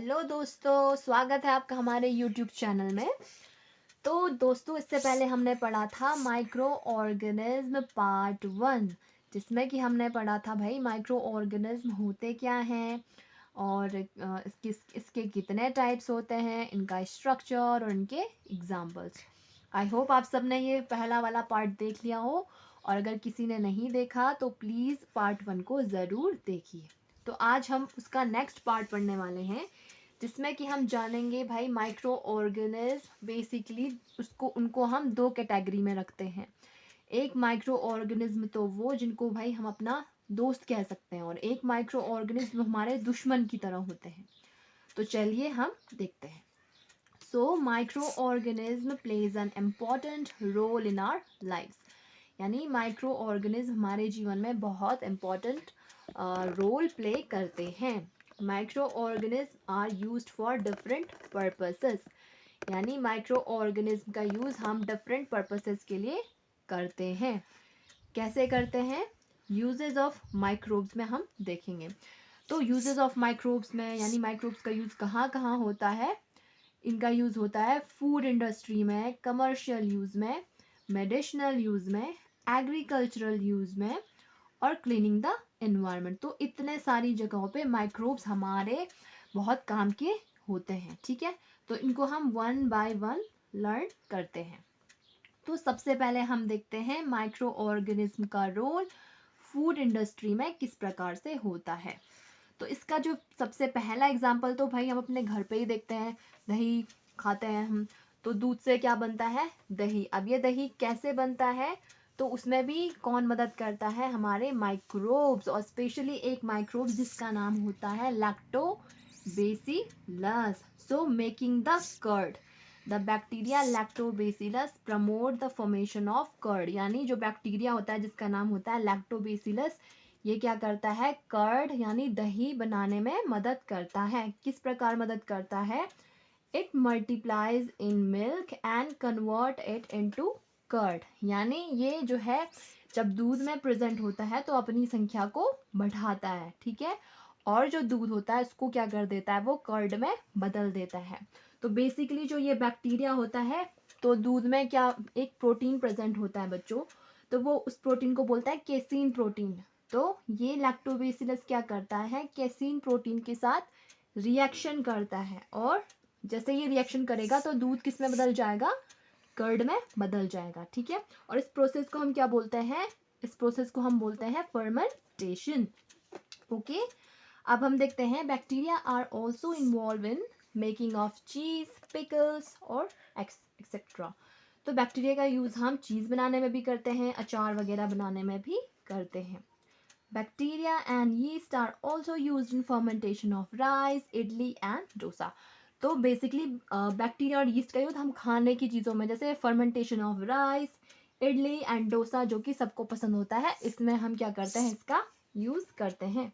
Hello दोस्तों, स्वागत है आपका हमारे YouTube चैनल में। तो दोस्तों, इससे पहले हमने पढ़ा था माइक्रो ऑर्गेनिज्म पार्ट 1, जिसमें कि हमने पढ़ा था भाई माइक्रो ऑर्गेनिज्म होते क्या हैं और इसके कितने टाइप्स होते हैं, इनका स्ट्रक्चर और इनके एग्जाम्पल्स। आई होप आप सब ने ये पहला वाला पार्ट देख लिया हो, और अगर किसी ने नहीं देखा तो प्लीज़ पार्ट 1 को ज़रूर देखिए। तो आज हम उसका नेक्स्ट पार्ट पढ़ने वाले हैं, जिसमें कि हम जानेंगे भाई माइक्रो ऑर्गेनिज्म बेसिकली उसको उनको हम दो कैटेगरी में रखते हैं। एक माइक्रो ऑर्गेनिज्म तो वो जिनको भाई हम अपना दोस्त कह सकते हैं, और एक माइक्रो ऑर्गेनिज्म हमारे दुश्मन की तरह होते हैं। तो चलिए हम देखते हैं। So micro organism plays an important role in our lifes, यानी माइक्रो ऑर्गेनिज्म हमारे जीवन में बहुत इम्पॉर्टेंट रोल प्ले करते हैं। Micro organism are used for different purposes, यानी माइक्रो ऑर्गेनिज्म का यूज़ हम डिफरेंट पर्पसेस के लिए करते हैं। कैसे करते हैं? यूजेस ऑफ माइक्रोब्स में हम देखेंगे। तो यूजेस ऑफ माइक्रोब्स में यानी माइक्रोब्स का यूज़ कहाँ कहाँ होता है? इनका यूज़ होता है फूड इंडस्ट्री में, कमर्शियल यूज़ में, मेडिसिनल यूज़ में, एग्रीकल्चरल यूज़ में और क्लीनिंग द एनवायरनमेंट। तो इतने सारी जगहों पे माइक्रोब्स हमारे बहुत काम के होते हैं। ठीक है, तो इनको हम वन बाय वन लर्न करते हैं। तो सबसे पहले हम देखते हैं माइक्रो ऑर्गेनिज्म का रोल फूड इंडस्ट्री में किस प्रकार से होता है। तो इसका जो सबसे पहला एग्जाम्पल तो भाई हम अपने घर पे ही देखते हैं। दही खाते हैं हम, तो दूध से क्या बनता है? दही। अब ये दही कैसे बनता है? तो उसमें भी कौन मदद करता है? हमारे माइक्रोब्स, और स्पेशली एक माइक्रोब जिसका नाम होता है lactobacillus. So making the curd, the bacteria lactobacillus promote the formation of curd, यानी जो बैक्टीरिया होता है जिसका नाम होता है लैक्टोबैसिलस, ये क्या करता है? कर्ड यानी दही बनाने में मदद करता है। किस प्रकार मदद करता है? It multiplies in milk and convert it into curd, यानी ये जो है जब दूध में प्रेजेंट होता है तो अपनी संख्या को बढ़ाता है। ठीक है, और जो दूध होता है उसको क्या कर देता है? वो कर्ड में बदल देता है। तो बेसिकली जो ये बैक्टीरिया होता है, तो दूध में क्या एक प्रोटीन प्रेजेंट होता है बच्चों, तो वो उस प्रोटीन को बोलता है केसीन प्रोटीन। तो ये लैक्टोबैसिलस क्या करता है? केसीन प्रोटीन के साथ रिएक्शन करता है, और जैसे ये रिएक्शन करेगा तो दूध किस में बदल जाएगा? कर्ड में बदल जाएगा। ठीक है, और इस प्रोसेस को हम क्या बोलते हैं? इस प्रोसेस को हम बोलते हैं फर्मेंटेशन। ओके, अब हम देखते हैं bacteria are also involve in making of cheese, pickles और एक्सेट्रा। तो बैक्टीरिया का यूज हम चीज बनाने में भी करते हैं, अचार वगैरह बनाने में भी करते हैं। Bacteria and yeast are also use in fermentation of rice, idli and dosa. तो बेसिकली बैक्टीरिया और यीस्ट का यूज हम खाने की चीज़ों में, जैसे fermentation of rice, idli and dosa, जो कि सबको पसंद होता है, इसमें हम क्या करते हैं? इसका यूज करते हैं।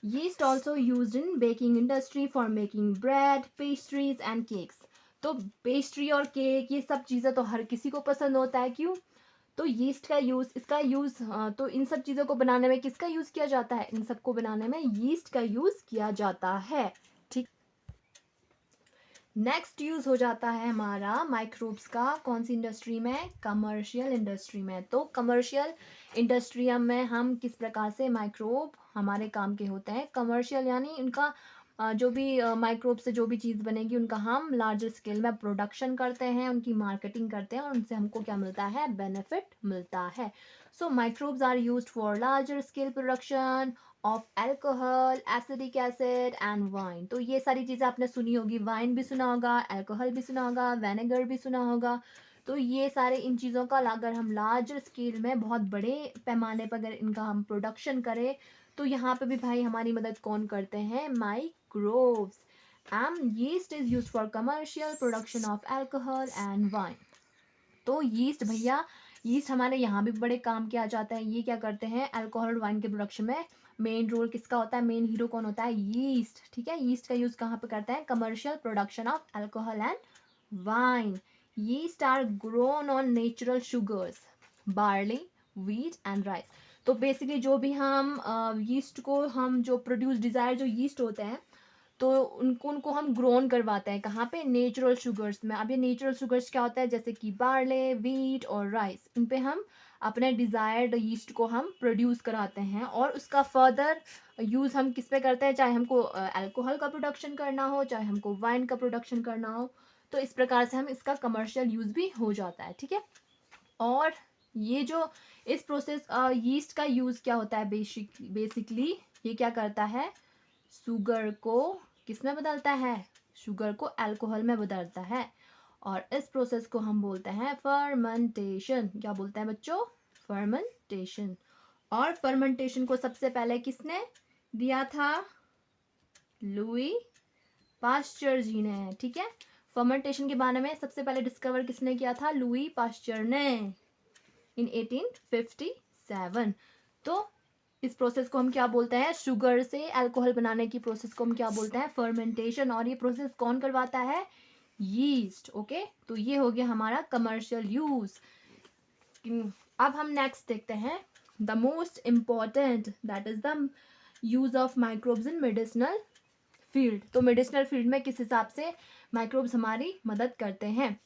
Yeast also used in baking industry for making bread, pastries and cakes. तो पेस्ट्री और केक ये सब चीज़ें तो हर किसी को पसंद होता है। क्यों? तो यीस्ट का यूज़, इसका यूज़, तो इन सब चीज़ों को बनाने में किसका यूज़ किया जाता है? इन सबको बनाने में यीस्ट का यूज़ किया जाता है। ठीक, नेक्स्ट यूज हो जाता है हमारा माइक्रोब्स का कौन सी इंडस्ट्री में? कमर्शियल इंडस्ट्री में। तो कमर्शियल इंडस्ट्री में हम किस प्रकार से माइक्रोब हमारे काम के होते हैं? कमर्शियल यानी उनका जो भी माइक्रोब से जो भी चीज़ बनेगी उनका हम लार्जर स्केल में प्रोडक्शन करते हैं, उनकी मार्केटिंग करते हैं, और उनसे हमको क्या मिलता है? बेनिफिट मिलता है। So microbes are used for larger scale production of alcohol, acidic acid and wine. तो ये सारी चीज़ें आपने सुनी होगी, वाइन भी सुना होगा, एल्कोहल भी सुना होगा, वेनेगर भी सुना होगा। तो ये सारे इन चीज़ों का अगर हम लार्जर स्केल में बहुत बड़े पैमाने पर अगर इनका हम प्रोडक्शन करें, तो यहाँ पे भी भाई हमारी मदद कौन करते हैं? Microbes. Yeast is use for commercial production of alcohol and wine. तो यीस्ट भैया, यीस्ट हमारे यहाँ भी बड़े काम के आ जाता है। ये क्या करते हैं? अल्कोहल और वाइन के प्रोडक्शन में मेन रोल किसका होता है? मेन हीरो कौन होता है? यीस्ट। ठीक है, यीस्ट का यूज कहाँ पे करते हैं? Commercial production of alcohol and wine. Yeast are grown on natural sugars, barley, wheat and rice. तो बेसिकली जो भी हम यीस्ट को हम जो प्रोड्यूस डिजायर जो यीस्ट होते हैं, तो उनको हम ग्रोन करवाते हैं कहाँ पे, नेचुरल शुगर्स में। अब ये नेचुरल शुगर्स क्या होता है, जैसे कि बार्ले, व्हीट और राइस, इन पे हम अपने डिजायर्ड यीस्ट को हम प्रोड्यूस कराते हैं और उसका फर्दर यूज हम किस पे करते हैं, चाहे हमको अल्कोहल का प्रोडक्शन करना हो, चाहे हमको वाइन का प्रोडक्शन करना हो, तो इस प्रकार से हम इसका कमर्शियल यूज भी हो जाता है, ठीक है। और ये जो इस प्रोसेस यीस्ट का यूज क्या होता है, बेसिकली ये क्या करता है, शुगर को किस में बदलता है, शुगर को अल्कोहल में बदलता है। और इस प्रोसेस को हम बोलते हैं फर्मेंटेशन। क्या बोलते हैं बच्चों, फर्मेंटेशन। और फर्मेंटेशन को सबसे पहले किसने दिया था, लुई पास्चर जी ने, ठीक है। फर्मेंटेशन के बारे में सबसे पहले डिस्कवर किसने किया था, लुई पास्चर ने इन 1857। तो इस प्रोसेस को हम क्या बोलते हैं, शुगर से अल्कोहल बनाने की प्रोसेस को हम क्या बोलते हैं, फर्मेंटेशन। और ये प्रोसेस कौन करवाता है, यीस्ट, ओके। तो ये हो गया हमारा कमर्शियल यूज। अब हम नेक्स्ट देखते हैं the most important, that is the use of microbes in medicinal field. तो मेडिसिनल फील्ड में किस हिसाब से माइक्रोब्स हमारी मदद करते हैं।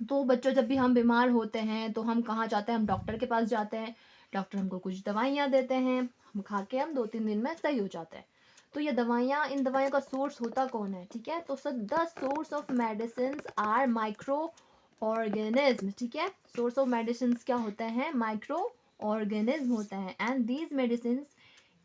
तो बच्चों जब भी हम बीमार होते हैं तो हम कहाँ जाते हैं, हम डॉक्टर के पास जाते हैं, डॉक्टर हमको कुछ दवाइयाँ देते हैं, हम खा के हम 2-3 दिन में सही हो जाते हैं। तो ये दवाइयाँ, इन दवाइयों का सोर्स होता कौन है, ठीक है। तो sir the source of medicine are micro organism, ठीक है। सोर्स ऑफ मेडिसिन क्या होते हैं, माइक्रो ऑर्गेनिज्म होते हैं। And these medicine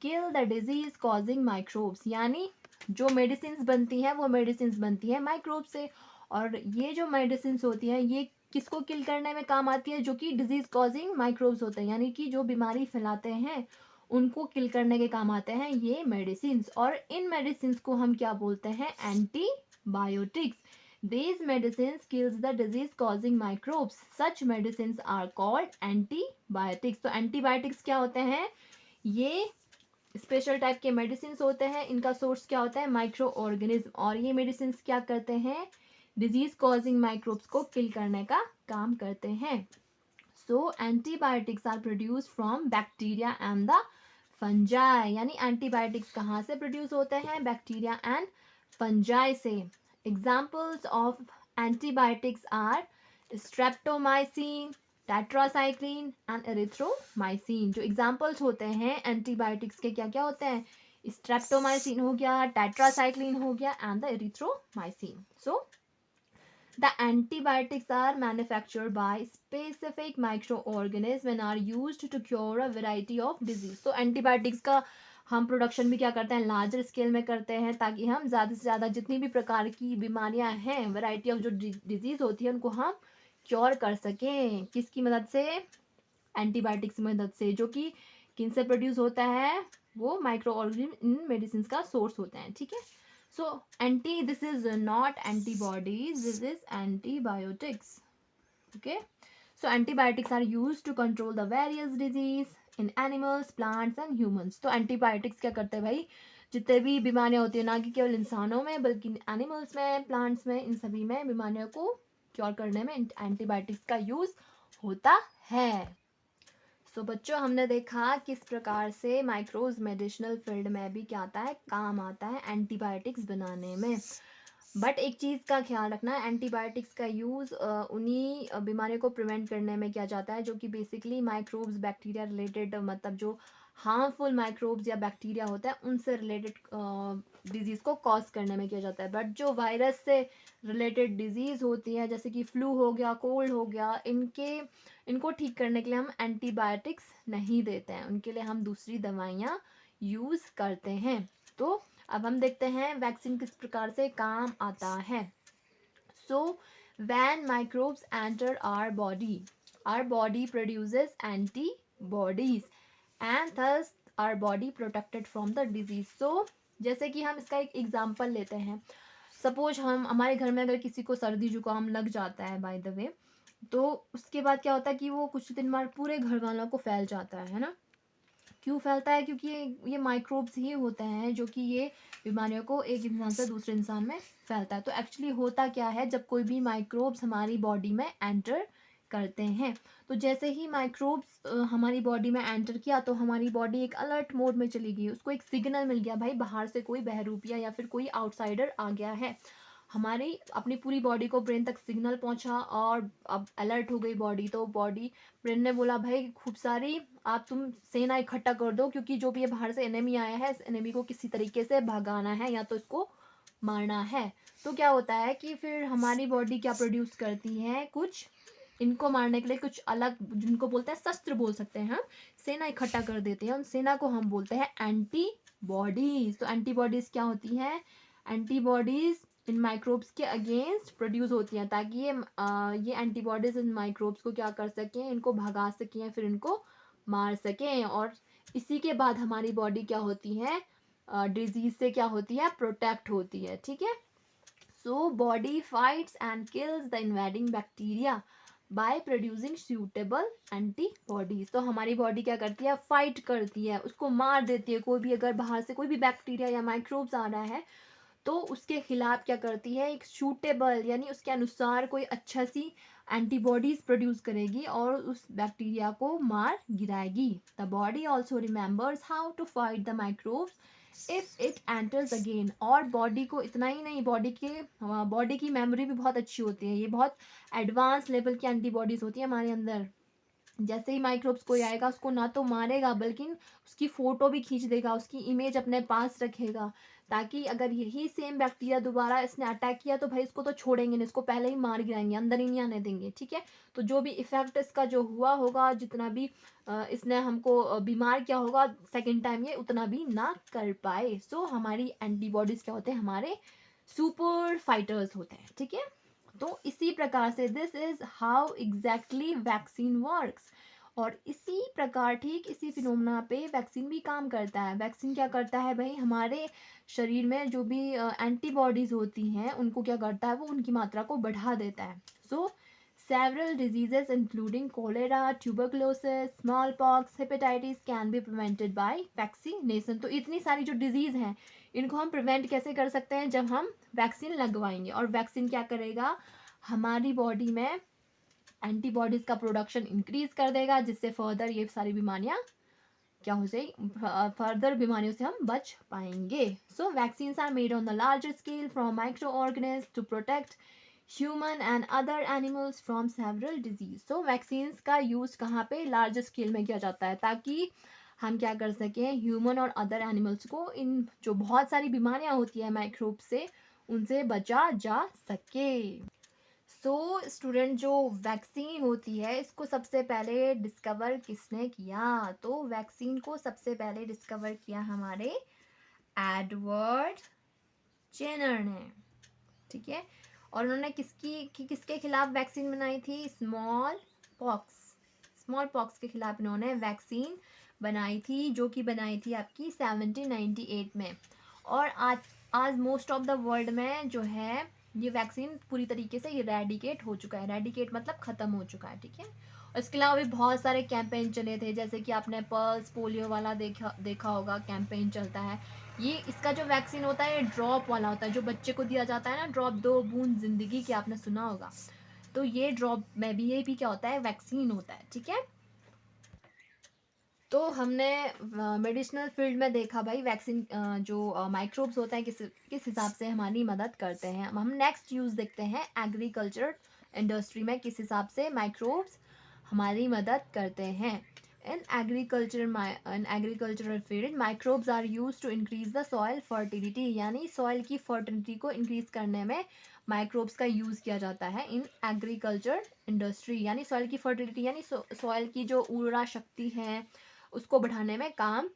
kill the disease causing microbes, यानी जो मेडिसिन बनती हैं वो मेडिसिन बनती है माइक्रोब से। और ये जो मेडिसिन होती हैं ये किसको किल करने में काम आती है, जो कि डिजीज कॉजिंग माइक्रोब्स होते हैं, यानी कि जो बीमारी फैलाते हैं उनको किल करने के काम आते हैं ये मेडिसिन। और इन मेडिसिन को हम क्या बोलते हैं, antibiotics. These medicines kills the disease causing microbes. Such medicines are called antibiotics. तो antibiotics क्या होते हैं, ये स्पेशल टाइप के मेडिसिन होते हैं, इनका सोर्स क्या होता है, माइक्रो ऑर्गेनिज्म। और ये मेडिसिन क्या करते हैं, डिजीज कॉजिंग माइक्रोब्स को किल करने का काम करते हैं। So antibiotics are produce from bacteria and the fungi, यानी एंटीबायोटिक्स कहाँ से प्रोड्यूस होते हैं, बैक्टीरिया एंड फंजाई से। Examples of antibiotics are streptomycin, tetracycline and erythromycin. जो एग्जाम्पल्स होते हैं एंटीबायोटिक्स के क्या क्या होते हैं, स्ट्रेप्टोमाइसिन हो गया, टेट्रासाइक्लिन हो गया and the erythromycin. So the antibiotics are manufactured by specific microorganisms and are used to cure a variety of disease. तो antibiotics का हम प्रोडक्शन भी क्या करते हैं, लार्जर स्केल में करते हैं, ताकि हम ज़्यादा से ज़्यादा जितनी भी प्रकार की बीमारियां हैं, वैरायटी ऑफ जो डिजीज होती है उनको हम क्योर कर सकें, किसकी मदद से, एंटीबायोटिक्स की मदद से, जो कि किन से प्रोड्यूस होता है, वो माइक्रो ऑर्गेनिज्म इन मेडिसिन का सोर्स होते हैं, ठीक है। So this is not antibodies, this is antibiotics, okay. So antibiotics are used to control the various disease in animals, plants and humans. तो antibiotics क्या करते हैं भाई, जितने भी बीमारियां होती है, ना कि केवल इंसानों में बल्कि एनिमल्स में, प्लांट्स में, इन सभी में बीमारियों को क्योर करने में एंटीबायोटिक्स का यूज होता है। तो बच्चों हमने देखा किस प्रकार से माइक्रोब्स मेडिसिनल फील्ड में भी क्या आता है, काम आता है एंटीबायोटिक्स बनाने में। बट एक चीज़ का ख्याल रखना है, एंटीबायोटिक्स का यूज़ उन्हीं बीमारियों को प्रिवेंट करने में किया जाता है जो कि बेसिकली माइक्रोब्स, बैक्टीरिया रिलेटेड, मतलब जो हार्मफुल माइक्रोब्स या बैक्टीरिया होता है उनसे रिलेटेड डिजीज़ को कॉज करने में किया जाता है। बट जो वायरस से रिलेटेड डिजीज़ होती है, जैसे कि फ्लू हो गया, कोल्ड हो गया, इनको ठीक करने के लिए हम एंटीबायोटिक्स नहीं देते हैं, उनके लिए हम दूसरी दवाइयाँ यूज़ करते हैं। तो अब हम देखते हैं वैक्सीन किस प्रकार से काम आता है। So when microbes enter our body produces antibodies and thus our body protected from the disease. So जैसे कि हम इसका एक एग्जांपल लेते हैं, सपोज हमारे घर में अगर किसी को सर्दी जुकाम लग जाता है बाय द वे, तो उसके बाद क्या होता है कि वो कुछ दिन बाद पूरे घर वालों को फैल जाता है ना। क्यों फैलता है, क्योंकि ये माइक्रोब्स ही होते हैं जो कि ये बीमारियों को एक इंसान से दूसरे इंसान में फैलता है। तो एक्चुअली होता क्या है, जब कोई भी माइक्रोब्स हमारी बॉडी में एंटर करते हैं। तो जैसे ही माइक्रोब्स हमारी बॉडी में एंटर किया तो हमारी बॉडी एक अलर्ट मोड में चली गई, उसको एक सिग्नल मिल गया भाई बाहर से कोई बहरूपिया या फिर कोई आउटसाइडर आ गया है। हमारी अपनी पूरी बॉडी को ब्रेन तक सिग्नल पहुंचा और अब अलर्ट हो गई बॉडी। तो बॉडी ब्रेन ने बोला भाई खूब सारी आप तुम सेना इकट्ठा कर दो, क्योंकि जो भी ये बाहर से एनिमी आया है इस एनिमी को किसी तरीके से भगाना है या तो इसको मारना है। तो क्या होता है कि फिर हमारी बॉडी क्या प्रोड्यूस करती है, कुछ इनको मारने के लिए कुछ अलग, जिनको बोलते हैं शस्त्र बोल सकते हैं हम, सेना इकट्ठा कर देते हैं। उन सेना को हम बोलते हैं एंटीबॉडीज। तो एंटीबॉडीज क्या होती है, एंटीबॉडीज इन माइक्रोब्स के अगेंस्ट प्रोड्यूस होती हैं, ताकि ये एंटीबॉडीज इन माइक्रोब्स को क्या कर सकें, इनको भगा सकें, फिर इनको मार सकें। और इसी के बाद हमारी बॉडी क्या होती है, डिजीज से क्या होती है, प्रोटेक्ट होती है। ठीक है, so body fights and kills the invading bacteria by producing suitable antibodies. तो हमारी बॉडी क्या करती है, फाइट करती है, उसको मार देती है। कोई भी अगर बाहर से कोई भी बैक्टीरिया या माइक्रोब्स आ रहा है तो उसके खिलाफ क्या करती है, एक सूटेबल यानी उसके अनुसार कोई अच्छा सी एंटीबॉडीज प्रोड्यूस करेगी और उस बैक्टीरिया को मार गिराएगी। The body also remembers how to fight the microbes if it enters again. और बॉडी को इतना ही नहीं, बॉडी की मेमोरी भी बहुत अच्छी होती है, ये बहुत एडवांस लेवल की एंटीबॉडीज होती है हमारे अंदर। जैसे ही माइक्रोब्स कोई आएगा उसको ना तो मारेगा बल्कि उसकी फोटो भी खींच देगा, उसकी इमेज अपने पास रखेगा, ताकि अगर यही सेम बैक्टीरिया दोबारा इसने अटैक किया तो भाई इसको तो छोड़ेंगे नहीं, इसको पहले ही मार गिराएंगे, अंदर ही नहीं आने देंगे। ठीक है, तो जो भी इफेक्ट इसका जो हुआ होगा, जितना भी इसने हमको बीमार किया होगा, सेकेंड टाइम ये उतना भी ना कर पाए। सो हमारी एंटीबॉडीज क्या होते हैं, हमारे सुपर फाइटर्स होते हैं। ठीक है, तो इसी प्रकार से this is how exactly vaccine works. और इसी प्रकार ठीक इसी फिनोमेना पे वैक्सीन भी काम करता है। वैक्सीन क्या करता है भाई, हमारे शरीर में जो भी एंटीबॉडीज होती हैं उनको क्या करता है, वो उनकी मात्रा को बढ़ा देता है। सो several diseases including cholera, tuberculosis, smallpox, hepatitis can be prevented by vaccination। तो इतनी सारी जो डिजीज हैं इनको हम प्रिवेंट कैसे कर सकते हैं, जब हम वैक्सीन लगवाएंगे। और वैक्सीन क्या करेगा, हमारी बॉडी में एंटीबॉडीज का प्रोडक्शन इंक्रीज कर देगा, जिससे फर्दर ये सारी बीमारियां क्या हो जाए, फर्दर बीमारियों से हम बच पाएंगे। So vaccines are made on the larger scale from microorganism to protect human and other animals from several disease. तो वैक्सीन्स का यूज कहाँ पे, लार्ज स्केल में किया जाता है, ताकि हम क्या कर सकें, ह्यूमन और अदर एनिमल्स को इन जो बहुत सारी बीमारियां होती है माइक्रोब से, उनसे बचा जा सके। सो स्टूडेंट, जो वैक्सीन होती है इसको सबसे पहले डिस्कवर किसने किया, तो वैक्सीन को सबसे पहले डिस्कवर किया हमारे एडवर्ड जेनर ने। ठीक है, और उन्होंने किसके खिलाफ वैक्सीन बनाई थी, स्मॉल पॉक्स के खिलाफ इन्होंने वैक्सीन बनाई थी, जो कि बनाई थी आपकी 1798 में। और आज मोस्ट ऑफ द वर्ल्ड में जो है ये वैक्सीन पूरी तरीके से इरेडिकेट हो चुका है। इरेडिकेट मतलब खत्म हो चुका है। ठीक है, और इसके अलावा भी बहुत सारे कैंपेन चले थे, जैसे कि आपने पल्स पोलियो वाला देखा होगा, कैंपेन चलता है। ये इसका जो वैक्सीन होता है ये ड्रॉप वाला होता है, जो बच्चे को दिया जाता है ना, ड्रॉप, 2 बूंद जिंदगी की, आपने सुना होगा। तो ये ड्रॉप में भी, ये भी क्या होता है, वैक्सीन होता है। ठीक है, तो हमने मेडिसिनल फील्ड में देखा भाई वैक्सीन जो माइक्रोब्स होते हैं किस हिसाब से हमारी मदद करते हैं। हम नेक्स्ट यूज देखते हैं एग्रीकल्चर इंडस्ट्री में किस हिसाब से माइक्रोब्स हमारी मदद करते हैं। In agricultural field microbes are use to increase the soil fertility, यानी सॉइल की फर्टिलिटी को इंक्रीज करने में माइक्रोब्स का यूज किया जाता है इन एग्रीकल्चर इंडस्ट्री। यानी सॉइल की फर्टिलिटी यानी सॉइल की जो उर्वरा शक्ति है उसको बढ़ाने में काम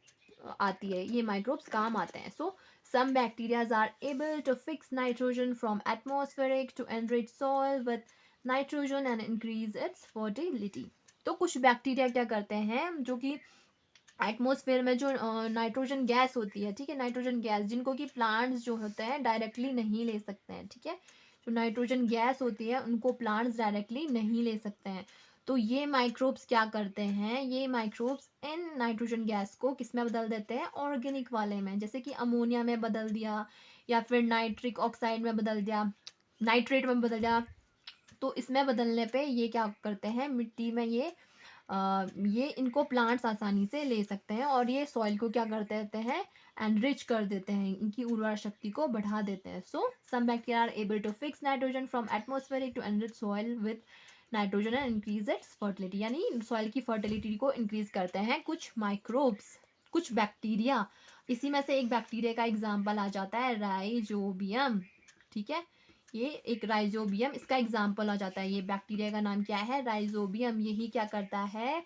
आती है, ये माइक्रोब्स काम आते हैं। सो some bacteria are able to fix nitrogen from atmospheric to enrich soil with nitrogen and increase its fertility। तो कुछ बैक्टीरिया क्या करते हैं, जो कि एटमोसफेयर में जो नाइट्रोजन गैस होती है, ठीक है, नाइट्रोजन गैस जिनको कि प्लांट्स जो होते हैं डायरेक्टली नहीं ले सकते हैं। ठीक है, जो नाइट्रोजन गैस होती है उनको प्लांट्स डायरेक्टली नहीं ले सकते हैं। तो ये माइक्रोब्स क्या करते हैं, ये माइक्रोब्स इन नाइट्रोजन गैस को किस में बदल देते हैं, ऑर्गेनिक वाले में, जैसे कि अमोनिया में बदल दिया, या फिर नाइट्रिक ऑक्साइड में बदल दिया, नाइट्रेट में बदल दिया, तो इसमें बदलने पे ये क्या करते हैं, मिट्टी में ये इनको प्लांट्स आसानी से ले सकते हैं और ये सॉइल को क्या कर देते हैं, एनरिच कर देते हैं, इनकी उर्वरा शक्ति को बढ़ा देते हैं. So some bacteria are able to fix nitrogen from atmospheric to enrich soil with nitrogen and increase its fertility. यानी सॉइल की फर्टिलिटी को इंक्रीज करते हैं कुछ माइक्रोब्स, कुछ बैक्टीरिया. इसी में से एक बैक्टीरिया का एग्जाम्पल आ जाता है राइजोबियम. ठीक है, ये एक राइजोबियम इसका एग्जाम्पल आ जाता है. ये बैक्टीरिया का नाम क्या है, राइजोबियम. यही क्या करता है,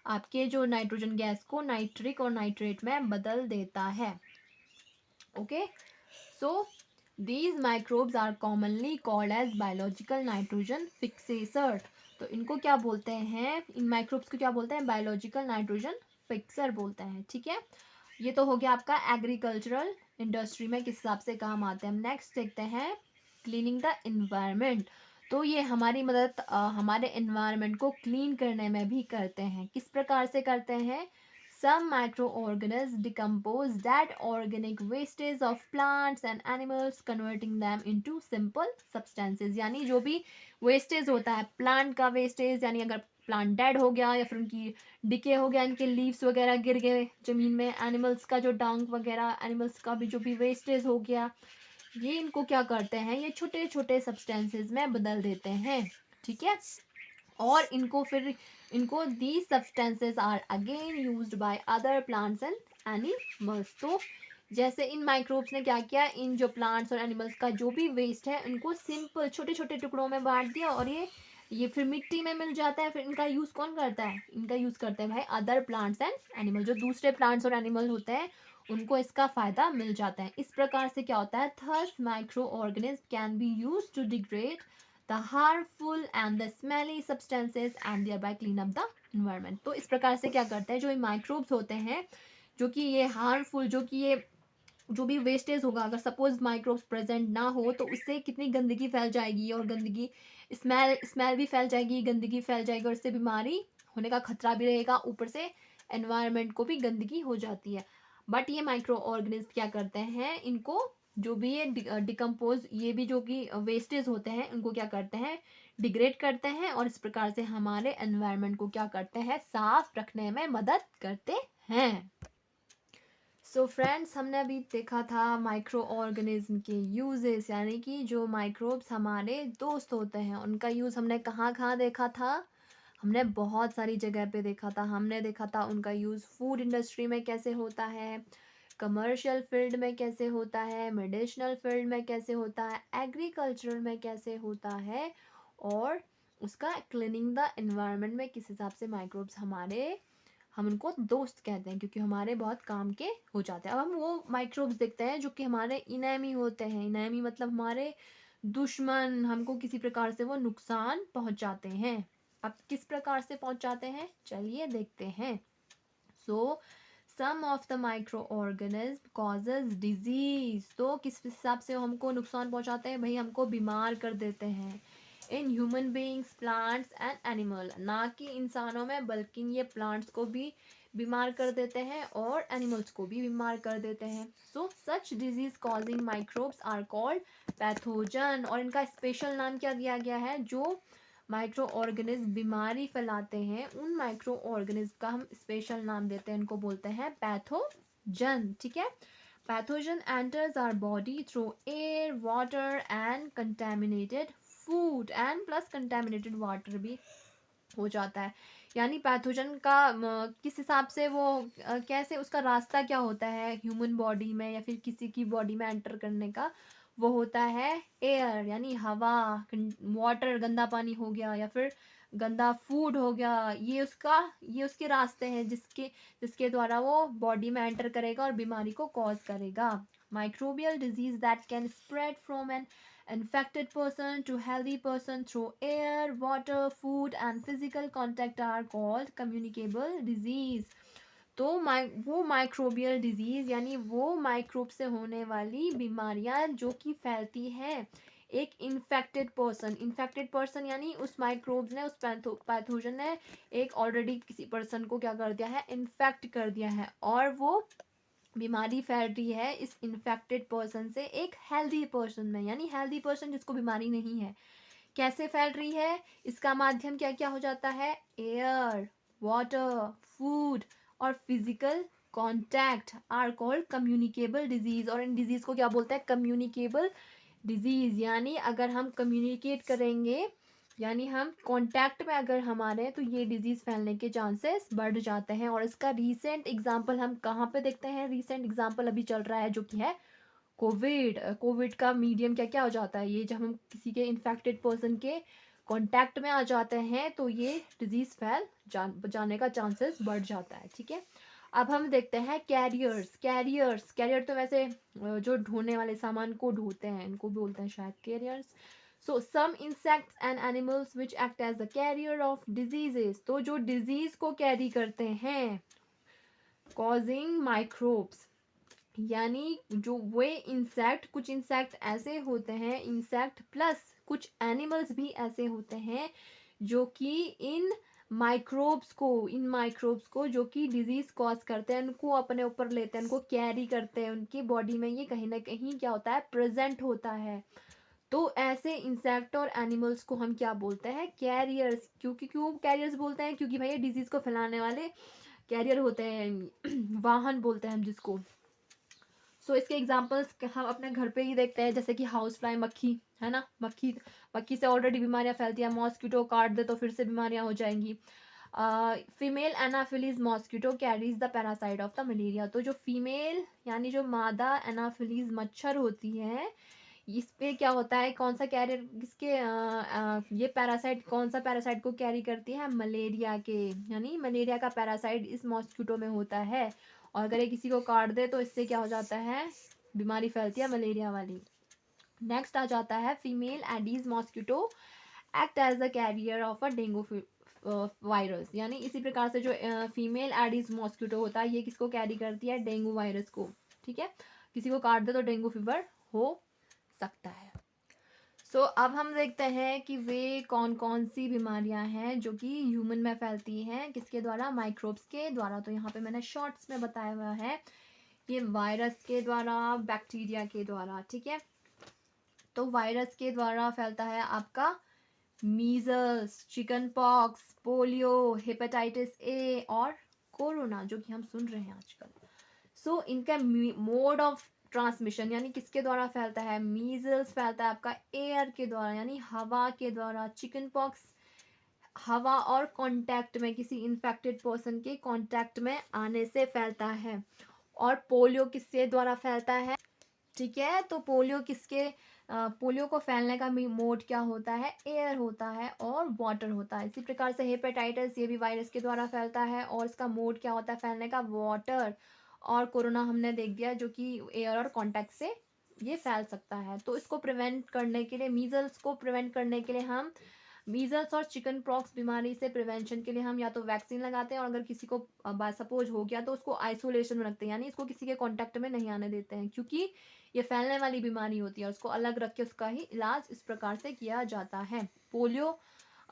आपके जो नाइट्रोजन गैस को नाइट्रिक और नाइट्रेट में बदल देता है. Okay, so these microbes are commonly called as biological nitrogen fixers. तो इनको क्या बोलते हैं, इन माइक्रोब्स को क्या बोलते हैं, बायोलॉजिकल नाइट्रोजन फिक्सर बोलते हैं. ठीक है, ये तो हो गया आपका एग्रीकल्चरल इंडस्ट्री में किस हिसाब से काम आते हैं. नेक्स्ट देखते हैं क्लीनिंग द इन्वायरमेंट. तो ये हमारी मदद हमारे इन्वायरमेंट को क्लीन करने में भी करते हैं. किस प्रकार से करते हैं, some microorganisms decompose that organic wastage of plants and animals converting them into simple substances. यानी जो भी वेस्टेज होता है, प्लांट का वेस्टेज, यानी अगर प्लांट डेड हो गया या फिर उनकी डिके हो गया, इनके लीव्स वगैरह गिर गए जमीन में, एनिमल्स का जो डंक वगैरह, एनिमल्स का भी जो भी वेस्टेज हो गया, ये इनको क्या करते हैं, ये छोटे छोटे सब्सटेंसेस में बदल देते हैं. ठीक है, और इनको these substances are again used by other plants and animals. तो जैसे इन माइक्रोब्स ने क्या किया, इन जो प्लांट्स और एनिमल्स का जो भी वेस्ट है उनको सिंपल छोटे छोटे टुकड़ों में बांट दिया और ये फिर मिट्टी में मिल जाता है. फिर इनका यूज कौन करता है, इनका यूज करते हैं भाई अदर प्लांट्स एंड एनिमल. जो दूसरे प्लांट्स और एनिमल होते हैं उनको इसका फायदा मिल जाता है. इस प्रकार से क्या होता है, thus micro organism can be use to degrade the harmful and the smelly substances and thereby clean up the environment. तो इस प्रकार से क्या करते हैं, जो माइक्रोब्स होते हैं जो कि ये हार्मफुल, जो कि ये जो भी वेस्टेज होगा, अगर सपोज माइक्रोब्स प्रेजेंट ना हो तो उससे कितनी गंदगी फैल जाएगी, और गंदगी स्मेल भी फैल जाएगी, गंदगी फैल जाएगी और इससे बीमारी होने का खतरा भी रहेगा. ऊपर से एनवायरनमेंट को भी गंदगी हो जाती है. बट ये माइक्रो ऑर्गेनिज्म क्या करते हैं, इनको जो भी ये डिकम्पोज, ये भी जो कि वेस्टेज होते हैं उनको क्या करते हैं, डिग्रेड करते हैं और इस प्रकार से हमारे एनवायरनमेंट को क्या करते हैं, साफ रखने में मदद करते हैं. सो फ्रेंड्स, हमने अभी देखा था माइक्रो ऑर्गेनिज्म के यूजेस, यानी कि जो माइक्रोब्स हमारे दोस्त होते हैं उनका यूज हमने कहाँ कहाँ देखा था, हमने बहुत सारी जगह पे देखा था. हमने देखा था उनका यूज फूड इंडस्ट्री में कैसे होता है, कमर्शियल फील्ड में कैसे होता है, मेडिसिनल फील्ड में कैसे होता है, एग्रीकल्चरल में कैसे होता है, और उसका क्लीनिंग द एनवायरनमेंट में किस हिसाब से माइक्रोब्स हम उनको दोस्त कहते हैं क्योंकि हमारे बहुत काम के हो जाते हैं. अब हम वो माइक्रोब्स देखते हैं जो कि हमारे इनेमी होते हैं. इनेमी मतलब हमारे दुश्मन, हमको किसी प्रकार से वो नुकसान पहुंचाते हैं. अब किस प्रकार से पहुंचाते हैं, चलिए देखते हैं. सो some of the microorganism causes disease. तो किस हिसाब से हमको नुकसान पहुंचाते हैं भाई, हमको बीमार कर देते हैं. In human beings, plants and animal, ना कि इंसानों में बल्कि ये प्लांट्स को भी बीमार कर देते हैं और एनिमल्स को भी बीमार कर देते हैं. So such disease causing microbes are called pathogen. और इनका स्पेशल नाम क्या दिया गया है, जो माइक्रो ऑर्गेनिज्म बीमारी फैलाते हैं उन माइक्रो ऑर्गेनिज्म का हम स्पेशल नाम देते हैं, इनको बोलते हैं पैथोजन. ठीक है, pathogen enters our body through air, water and contaminated food and plus contaminated water भी हो जाता है. यानी पैथोजन का किस हिसाब से वो कैसे उसका रास्ता क्या होता है ह्यूमन बॉडी में या फिर किसी की बॉडी में एंटर करने का, वो होता है एयर यानी हवा, वाटर गंदा पानी हो गया या फिर गंदा फूड हो गया, ये उसके रास्ते हैं जिसके द्वारा वो बॉडी में एंटर करेगा और बीमारी को कॉज करेगा. Microbial disease that can spread from an infected person to healthy person through air, water, food and physical contact are called communicable disease. तो वो माइक्रोबियल डिजीज यानी वो माइक्रोब से होने वाली बीमारियां जो कि फैलती हैं एक इन्फेक्टेड पर्सन यानी उस माइक्रोब्स ने, उस पैथोजन ने एक ऑलरेडी किसी पर्सन को क्या कर दिया है, इन्फेक्ट कर दिया है और वो बीमारी फैल रही है इस इन्फेक्टेड पर्सन से एक हेल्दी पर्सन में, यानी हेल्दी पर्सन जिसको बीमारी नहीं है. कैसे फैल रही है, इसका माध्यम क्या क्या हो जाता है, एयर, वाटर, फूड और physical contact are called communicable disease. और इन डिजीज को क्या बोलते हैं, कम्युनिकेबल डिजीज। यानी अगर हम कम्युनिकेट करेंगे, यानी हम कांटेक्ट में अगर हमारे हैं, तो ये डिजीज फैलने के चांसेस बढ़ जाते हैं। और इसका रीसेंट एग्जांपल हम कहाँ पे देखते हैं, रीसेंट एग्जांपल अभी चल रहा है जो कि है कोविड। कोविड का मीडियम क्या क्या हो जाता है, ये जब हम किसी के इन्फेक्टेड पर्सन के कांटेक्ट में आ जाते हैं तो ये डिजीज फैल जाने का चांसेस बढ़ जाता है। ठीक है, अब हम देखते हैं कैरियर्स। कैरियर तो वैसे जो ढोने वाले सामान को ढोते हैं इनको बोलते हैं शायद carriers. So some insects and animals which act as the carrier of diseases, तो जो डिजीज को कैरी करते हैं, कॉजिंग माइक्रोब्स, यानी जो वे इंसेक्ट, कुछ इंसेक्ट ऐसे होते हैं, इंसेक्ट प्लस कुछ एनिमल्स भी ऐसे होते हैं जो कि इन माइक्रोब्स को जो कि डिजीज कॉज करते हैं, उनको अपने ऊपर लेते हैं, उनको कैरी करते हैं, उनकी बॉडी में ये कहीं ना कहीं क्या होता है, प्रेजेंट होता है। तो ऐसे इंसेक्ट और एनिमल्स को हम क्या बोलते हैं, कैरियर्स। क्योंकि क्यों कैरियर्स बोलते हैं, क्योंकि भाई डिजीज को फैलाने वाले कैरियर होते हैं, वाहन बोलते हैं हम जिसको। सो इसके एग्जांपल्स हम अपने घर पे ही देखते हैं, जैसे कि हाउस फ्लाई, मक्खी है ना, मक्खी से ऑलरेडी बीमारियां फैलती हैं, मॉस्किटो काट दे तो फिर से बीमारियां हो जाएंगी। Female Anopheles mosquito carries the parasite of the malaria, तो जो फीमेल यानी जो मादा एनाफिलीज मच्छर होती है, इस पे क्या होता है, कौन सा कैरियर, किसके ये पैरासाइट, कौन सा पैरासाइट को कैरी करती है, मलेरिया के, यानी मलेरिया का पैरासाइट इस मॉस्किटो में होता है। और अगर ये किसी को काट दे तो इससे क्या हो जाता है, बीमारी फैलती है मलेरिया वाली। नेक्स्ट आ जाता है female aedes mosquito act as the carrier of a dengue virus, यानी इसी प्रकार से जो फीमेल एडीज मॉस्किटो होता है, ये किसको कैरी करती है, डेंगू वायरस को। ठीक है, किसी को काट दे तो डेंगू फीवर हो सकता है। सो अब हम देखते हैं कि वे कौन कौन सी बीमारियां हैं जो कि ह्यूमन में फैलती हैं, किसके द्वारा, माइक्रोब्स के द्वारा। तो यहाँ पे मैंने शॉर्ट्स में बताया हुआ है, ये वायरस के द्वारा, बैक्टीरिया के द्वारा। ठीक है, तो वायरस के द्वारा फैलता है आपका measles, chicken pox, polio, hepatitis A और कोरोना, जो कि हम सुन रहे हैं आजकल। सो इनका मोड ऑफ ट्रांसमिशन, यानी किसके द्वारा फैलता है, मीजल्स फैलता है आपका एयर के द्वारा, यानी हवा के द्वारा। चिकन पॉक्स हवा और कांटेक्ट में, किसी इन्फेक्टेड पर्सन के कांटेक्ट में आने से फैलता है। और पोलियो किसके द्वारा फैलता है, ठीक है, तो पोलियो को फैलने का मोड क्या होता है, एयर होता है और वाटर होता है। इसी प्रकार से हेपेटाइटिस, ये भी वायरस के द्वारा फैलता है और इसका मोड क्या होता है फैलने का, वाटर। और कोरोना हमने देख दिया जो कि एयर और कांटेक्ट से ये फैल सकता है। तो इसको प्रिवेंट करने के लिए, मीजल्स को प्रिवेंट करने के लिए हम, मीजल्स और चिकन पॉक्स बीमारी से प्रिवेंशन के लिए हम या तो वैक्सीन लगाते हैं, और अगर किसी को सपोज हो गया तो उसको आइसोलेशन में रखते हैं, यानी इसको किसी के कांटेक्ट में नहीं आने देते हैं, क्योंकि ये फैलने वाली बीमारी होती है और उसको अलग रख के उसका ही इलाज इस प्रकार से किया जाता है। पोलियो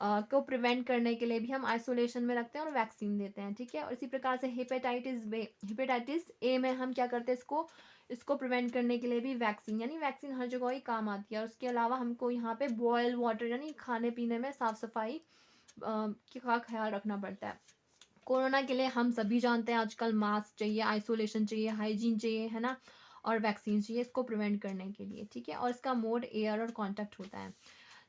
को प्रिवेंट करने के लिए भी हम आइसोलेशन में रखते हैं और वैक्सीन देते हैं। ठीक है, और इसी प्रकार से हेपेटाइटिस ए में हम क्या करते हैं, इसको प्रिवेंट करने के लिए भी वैक्सीन, यानी वैक्सीन हर जगह ही काम आती है। और उसके अलावा हमको यहाँ पे बॉयल वाटर, यानी खाने पीने में साफ सफाई का ख्याल रखना पड़ता है। कोरोना के लिए हम सभी जानते हैं आजकल मास्क चाहिए, आइसोलेशन चाहिए, हाइजीन चाहिए, है ना, और वैक्सीन चाहिए इसको प्रिवेंट करने के लिए। ठीक है, और इसका मोड एयर और कांटेक्ट होता है।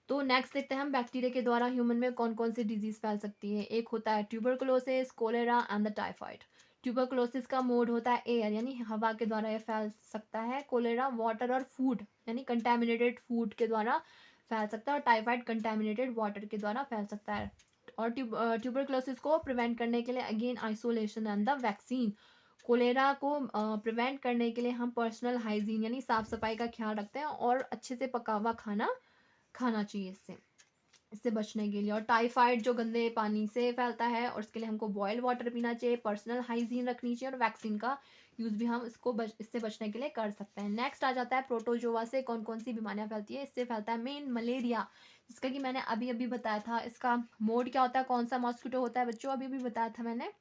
तो नेक्स्ट देखते हैं हम बैक्टीरिया के द्वारा ह्यूमन में कौन कौन सी डिजीज फैल सकती है। एक होता है tuberculosis, cholera and the typhoid. Tuberculosis का मोड होता है एयर, यानी हवा के द्वारा यह फैल सकता है। कोलेरा वाटर और फूड, यानी कंटेमिनेटेड फूड के द्वारा फैल सकता है। और टाइफाइड कंटेमिनेटेड वाटर के द्वारा फैल सकता है। और ट्यूबरकुलोसिस को प्रिवेंट करने के लिए again isolation and the vaccine. Cholera को प्रिवेंट करने के लिए हम पर्सनल हाइजीन, यानी साफ सफाई का ख्याल रखते हैं और अच्छे से पका हुआ खाना खाना चाहिए इससे बचने के लिए। और टाइफाइड जो गंदे पानी से फैलता है, और इसके लिए हमको बॉयल वाटर पीना चाहिए, पर्सनल हाइजीन रखनी चाहिए, और वैक्सीन का यूज भी हम इससे बचने के लिए कर सकते हैं। नेक्स्ट आ जाता है प्रोटोजोआ से कौन कौन सी बीमारियां फैलती है। इससे फैलता है मेन मलेरिया, जिसका कि मैंने अभी अभी बताया था। इसका मोड क्या होता है, कौन सा मॉस्किटो होता है बच्चों, अभी अभी बताया था मैंने,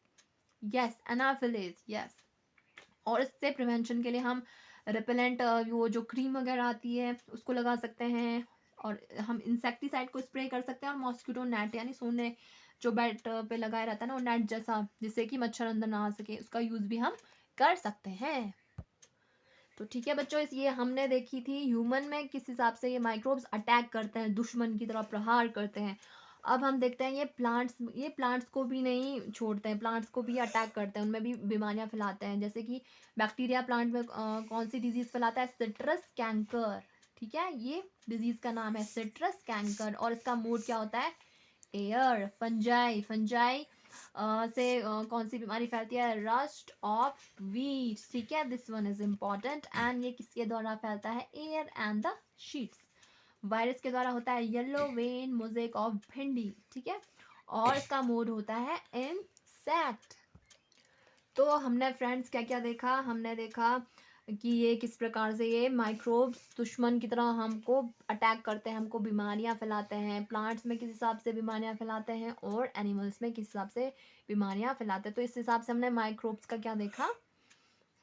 यस, एनाफिलिस, यस। और इससे प्रिवेंशन के लिए हम रिपेलेंट, वो जो क्रीम वगैरह आती है उसको लगा सकते हैं। और हम इंसेक्टिसाइड को स्प्रे कर सकते हैं, और मॉस्किटो नेट यानी सोने जो बेड पे लगाया रहता है ना, वो नेट जैसा, जिससे कि मच्छर अंदर ना आ सके, उसका यूज भी हम कर सकते हैं। तो ठीक है बच्चों, इस ये हमने देखी थी ह्यूमन में किस हिसाब से ये माइक्रोब्स अटैक करते हैं, दुश्मन की तरह प्रहार करते हैं। अब हम देखते हैं ये प्लांट्स को भी नहीं छोड़ते हैं, प्लांट्स को भी अटैक करते हैं, उनमें भी बीमारियां फैलाते हैं। जैसे कि बैक्टीरिया प्लांट में कौन सी डिजीज फैलाता है? Citrus canker. ठीक है, ये डिजीज का नाम है सिट्रस कैंकर, और इसका मोड क्या होता है? एयर। फंजाई, फंजाई से कौन सी बीमारी फैलती है? Rust of wheat. ठीक है, this one is important. And ये किसके द्वारा फैलता है? Air and the sheets. Virus के द्वारा होता है येलो वेन मोजेक ऑफ भिंडी। ठीक है, और इसका मोड होता है इंसेक्ट। तो हमने फ्रेंड्स क्या क्या देखा? हमने देखा कि ये किस प्रकार से ये माइक्रोब्स दुश्मन की तरह हमको अटैक करते हैं, हमको बीमारियां फैलाते हैं, प्लांट्स में किस हिसाब से बीमारियां फैलाते हैं, और एनिमल्स में किस हिसाब से बीमारियां फैलाते हैं। तो इस हिसाब से हमने माइक्रोब्स का क्या देखा?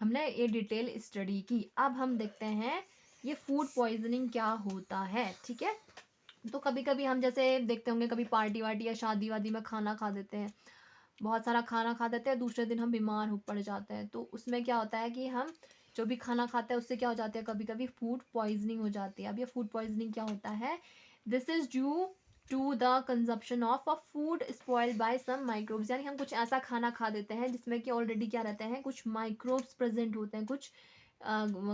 हमने ये डिटेल स्टडी की। अब हम देखते हैं ये फूड पॉइजनिंग क्या होता है। ठीक है, तो कभी कभी हम जैसे देखते होंगे, कभी पार्टी वार्टी या शादी वादी में खाना खा देते हैं, बहुत सारा खाना खा देते हैं, दूसरे दिन हम बीमार हो पड़ जाते हैं। तो उसमें क्या होता है कि हम जो भी खाना खाते हैं उससे क्या हो जाती है? कभी कभी फूड पॉइजनिंग हो जाती है। अब ये फूड पॉइजनिंग क्या होता है? This is due to the consumption of a food spoiled by some microbes, यानी हम कुछ ऐसा खाना खा देते हैं जिसमें कि ऑलरेडी क्या रहते हैं? कुछ माइक्रोब्स प्रेजेंट होते हैं, कुछ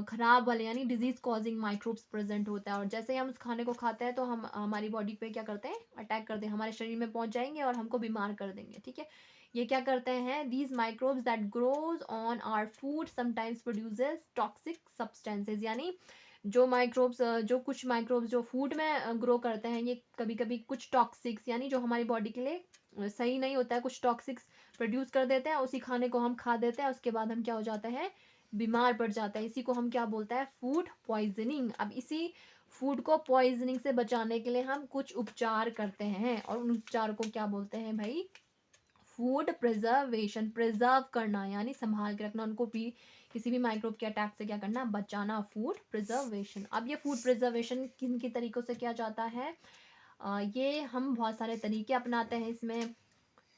खराब वाले यानी डिजीज कॉजिंग माइक्रोब्स प्रेजेंट होता है। और जैसे ही हम उस खाने को खाते हैं तो हम हमारी बॉडी पे क्या करते हैं? अटैक करते हैं, हमारे शरीर में पहुंच जाएंगे और हमको बीमार कर देंगे। ठीक है, ये क्या करते हैं? These microbes that grows on our food sometimes produces toxic substances, यानी जो कुछ माइक्रोब्स जो फूड में ग्रो करते हैं, ये कभी कभी कुछ टॉक्सिक्स यानी जो हमारी बॉडी के लिए सही नहीं होता है, कुछ टॉक्सिक्स प्रोड्यूस कर देते हैं। उसी खाने को हम खा देते हैं, उसके बाद हम क्या हो जाते हैं? बीमार पड़ जाता है। इसी को हम क्या बोलते हैं? Food poisoning. अब इसी फूड को पॉइजनिंग से बचाने के लिए हम कुछ उपचार करते हैं, और उन उपचार को क्या बोलते हैं भाई? Food preservation. प्रिजर्व करना यानी संभाल के रखना, उनको भी किसी भी माइक्रोब के अटैक से क्या करना? बचाना। Food preservation. अब ये फूड प्रिजर्वेशन किन किन तरीकों से किया जाता है? ये हम बहुत सारे तरीके अपनाते हैं इसमें।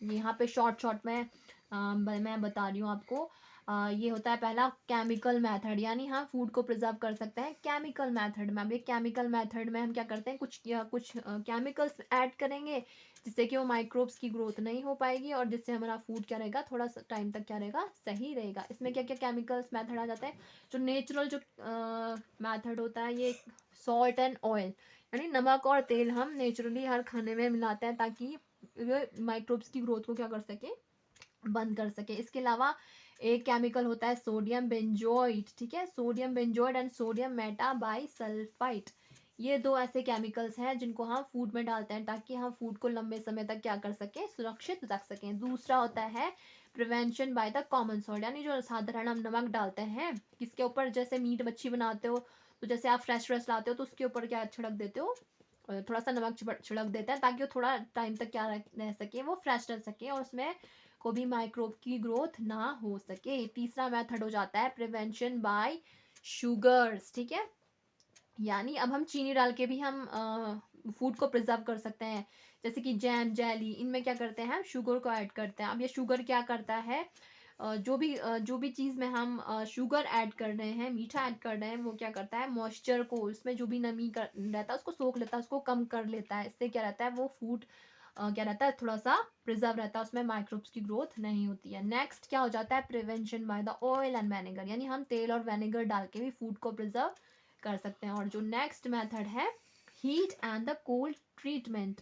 यहाँ पे शॉर्ट शॉर्ट में मैं बता रही हूँ आपको। ये होता है पहला केमिकल मेथड, यानी हम फूड को प्रिजर्व कर सकते हैं केमिकल मेथड में। अब ये केमिकल मेथड में हम क्या करते हैं? कुछ केमिकल्स ऐड करेंगे, जिससे कि वो माइक्रोब्स की ग्रोथ नहीं हो पाएगी, और जिससे हमारा फूड क्या रहेगा? थोड़ा सा टाइम तक क्या रहेगा? सही रहेगा। इसमें क्या क्या केमिकल्स मेथड आ जाते हैं? जो नेचुरल जो मेथड होता है, ये सॉल्ट एंड ऑयल, यानी नमक और तेल हम नेचुरली हर खाने में मिलाते हैं, ताकि माइक्रोब्स की ग्रोथ को क्या कर सके? बंद कर सके। इसके अलावा एक केमिकल होता है सोडियम बेंजोइट। ठीक है, sodium benzoate and sodium metabisulphite, ये दो ऐसे केमिकल्स हैं जिनको हम फूड में डालते हैं, ताकि हम फूड को लंबे समय तक क्या कर सके? सुरक्षित रख सकें। दूसरा होता है prevention by the common salt, यानी जो साधारण हम नमक डालते हैं किसके ऊपर? जैसे मीट मच्छी बनाते हो, तो जैसे आप फ्रेश फ्रेश लाते हो तो उसके ऊपर क्या छिड़क देते हो? थोड़ा सा नमक छिड़क देते हैं, ताकि वो थोड़ा टाइम तक क्या रह सके? वो फ्रेश रह सके, और उसमें को भी माइक्रोब की ग्रोथ ना हो सके। तीसरा मेथड हो जाता है प्रिवेंशन बाय शुगर्स। ठीक है, यानी अब हम चीनी डाल के भी हम फूड को प्रिजर्व कर सकते हैं। जैसे कि जैम, जेली, इनमें क्या करते हैं? हम शुगर को ऐड करते हैं। अब ये शुगर क्या करता है? जो भी चीज़ में हम शुगर ऐड कर रहे हैं, मीठा ऐड कर रहे हैं, वो क्या करता है? मॉइस्चर को, उसमें जो भी नमी रहता है उसको सोख लेता है, उसको कम कर लेता है। इससे क्या रहता है? वो फूड क्या रहता है? थोड़ा सा प्रिजर्व रहता है, उसमें माइक्रोब्स की ग्रोथ नहीं होती है। नेक्स्ट क्या हो जाता है? Prevention by the oil and vinegar, यानी हम तेल और वेनेगर डाल के भी फूड को प्रिजर्व कर सकते हैं। और जो नेक्स्ट मेथड है heat and the cold treatment,